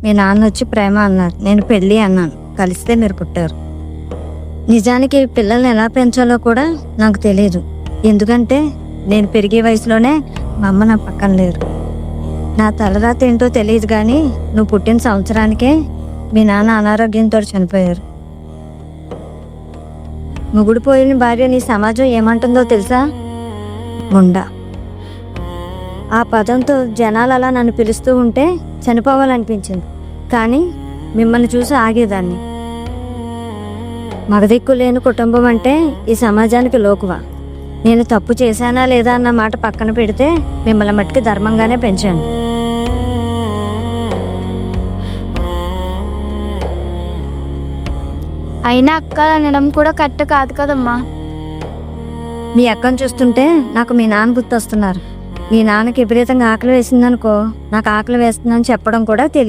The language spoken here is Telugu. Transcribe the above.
మీ నాన్న వచ్చి ప్రేమ అన్నారు, నేను పెళ్ళి అన్నాను. కలిస్తే మీరు పుట్టారు. నిజానికి పిల్లల్ని ఎలా పెంచాలో కూడా నాకు తెలియదు. ఎందుకంటే నేను పెరిగే వయసులోనే మా అమ్మ నా పక్కన లేరు. నా తలరాత ఏంటో తెలియదు, కానీ నువ్వు పుట్టిన సంవత్సరానికే మీ నాన్న అనారోగ్యంతో చనిపోయారు. మొగుడు పోయిన భార్య నీ సమాజం ఏమంటుందో తెలుసా? ముండా. ఆ పదంతో జనాలు అలా నన్ను పిలుస్తూ ఉంటే చనిపోవాలనిపించింది, కానీ మిమ్మల్ని చూసి ఆగేదాన్ని. మగదిక్కు లేని కుటుంబం అంటే ఈ సమాజానికి లోకువా. నేను తప్పు చేశానా లేదా అన్న మాట పక్కన పెడితే మిమ్మల్ని మట్టికి ధర్మంగానే పెంచాను. అయినా అక్క అనడం కూడా కరెక్ట్ కాదు కదమ్మా. మీ అక్కను చూస్తుంటే నాకు మీ నాన్న గుర్తొస్తున్నారు. మీ నాన్నకి విపరీతంగా ఆకలి వేసిందనుకో, నాకు ఆకలి వేస్తుందని చెప్పడం కూడా తెలియదు.